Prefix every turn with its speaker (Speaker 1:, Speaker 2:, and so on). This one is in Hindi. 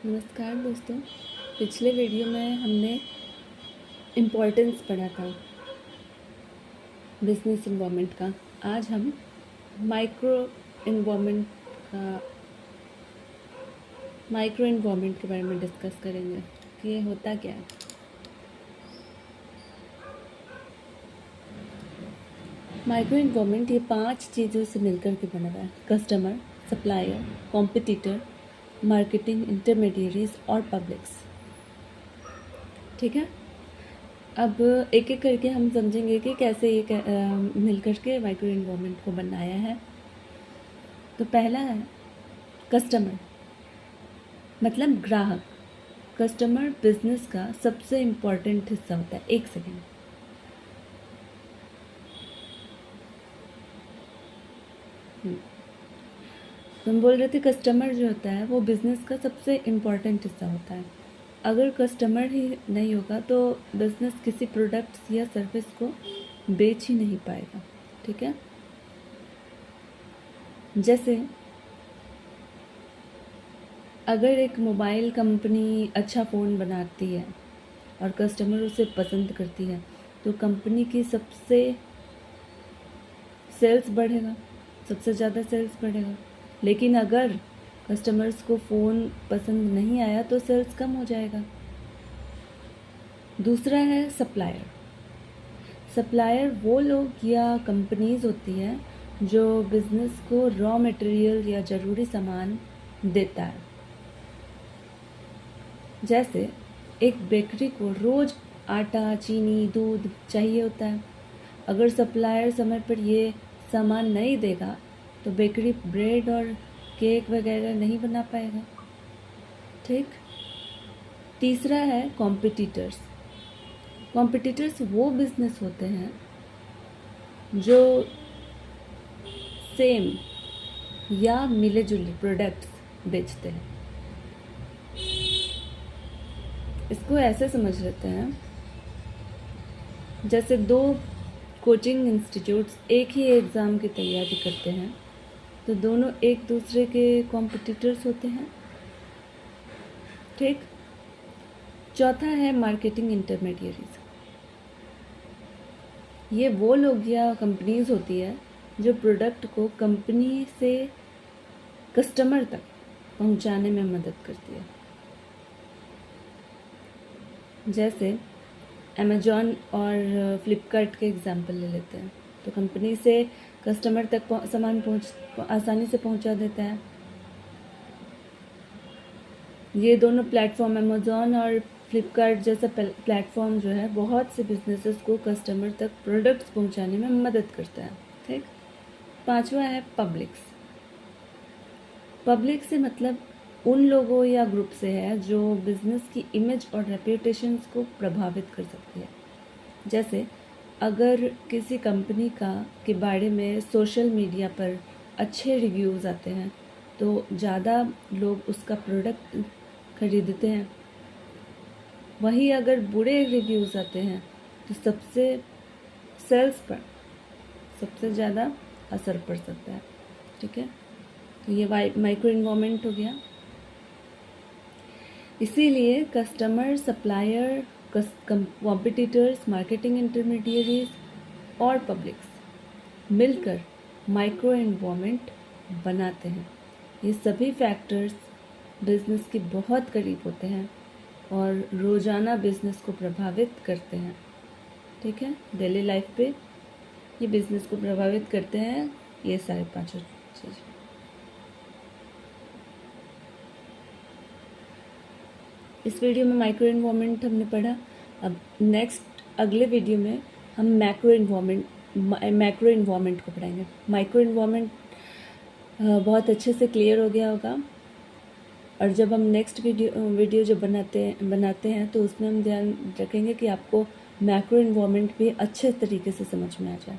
Speaker 1: नमस्कार दोस्तों। पिछले वीडियो में हमने इम्पोर्टेंस पढ़ा था बिजनेस इन्वायरमेंट का। आज हम माइक्रो इन्वायरमेंट के बारे में डिस्कस करेंगे कि ये होता क्या है। माइक्रो इन्वायरमेंट ये 5 चीज़ों से मिलकर के बना हुआ है: customer, supplier, competitor, marketing intermediaries और पब्लिक्स। ठीक है, अब एक एक करके हम समझेंगे कि कैसे ये मिलकर के माइक्रो इन्वायरमेंट को बनाया है। तो पहला है कस्टमर, मतलब ग्राहक। कस्टमर बिजनेस का सबसे इम्पॉर्टेंट हिस्सा होता है। एक सेकेंड। हम बोल रहे थे कस्टमर जो होता है वो बिज़नेस का सबसे इम्पॉर्टेंट हिस्सा होता है। अगर कस्टमर ही नहीं होगा तो बिज़नेस किसी प्रोडक्ट्स या सर्विस को बेच ही नहीं पाएगा। ठीक है, जैसे अगर एक मोबाइल कंपनी अच्छा फ़ोन बनाती है और कस्टमर उसे पसंद करती है तो कंपनी की सबसे सेल्स बढ़ेगा, सबसे ज़्यादा सेल्स बढ़ेगा। लेकिन अगर कस्टमर्स को फ़ोन पसंद नहीं आया तो सेल्स कम हो जाएगा। दूसरा है सप्लायर। सप्लायर वो लोग या कंपनीज होती है जो बिज़नेस को रॉ मटेरियल या ज़रूरी सामान देता है। जैसे एक बेकरी को रोज़ आटा, चीनी, दूध चाहिए होता है। अगर सप्लायर समय पर ये सामान नहीं देगा तो बेकरी ब्रेड और केक वगैरह नहीं बना पाएगा। ठीक। तीसरा है कॉम्पिटिटर्स। कॉम्पिटिटर्स वो बिजनेस होते हैं जो सेम या मिले जुले प्रोडक्ट्स बेचते हैं। इसको ऐसे समझ लेते हैं, जैसे दो कोचिंग इंस्टीट्यूट्स एक ही एग्ज़ाम की तैयारी करते हैं तो दोनों एक दूसरे के कॉम्पिटिटर्स होते हैं। ठीक। चौथा है मार्केटिंग इंटरमीडियरीज। ये वो लोग या कंपनीज होती है जो प्रोडक्ट को कंपनी से कस्टमर तक पहुंचाने में मदद करती है। जैसे अमेजॉन और फ्लिपकार्ट के एग्जांपल ले लेते हैं तो कंपनी से कस्टमर तक सामान आसानी से पहुंचा देता है। ये दोनों प्लेटफॉर्म, अमेजॉन और फ्लिपकार्ट जैसा प्लेटफॉर्म जो है बहुत से बिजनेसेस को कस्टमर तक प्रोडक्ट्स पहुंचाने में मदद करता है। ठीक। पांचवा है पब्लिक्स। पब्लिक से मतलब उन लोगों या ग्रुप से है जो बिजनेस की इमेज और रेप्यूटेशंस को प्रभावित कर सकती है। जैसे अगर किसी कंपनी के बारे में सोशल मीडिया पर अच्छे रिव्यूज़ आते हैं तो ज़्यादा लोग उसका प्रोडक्ट खरीदते हैं। वहीं अगर बुरे रिव्यूज़ आते हैं तो सेल्स पर सबसे ज़्यादा असर पड़ सकता है। ठीक है, तो ये माइक्रो इन्वायरमेंट हो गया। इसीलिए customer, supplier, competitors, marketing intermediaries और पब्लिक्स मिलकर माइक्रो इन्वायरमेंट बनाते हैं। ये सभी फैक्टर्स बिजनेस के बहुत करीब होते हैं और रोज़ाना बिजनेस को प्रभावित करते हैं। ठीक है, डेली लाइफ पे ये बिजनेस को प्रभावित करते हैं ये सारे पांचों चीज़। इस वीडियो में माइक्रो इन्वायरमेंट हमने पढ़ा। अब अगले वीडियो में हम मैक्रो इन्वायरमेंट को पढ़ाएंगे। माइक्रो इन्वायरमेंट बहुत अच्छे से क्लियर हो गया होगा। और जब हम नेक्स्ट वीडियो जब बनाते हैं तो उसमें हम ध्यान रखेंगे कि आपको मैक्रो इन्वायरमेंट भी अच्छे तरीके से समझ में आ जाए।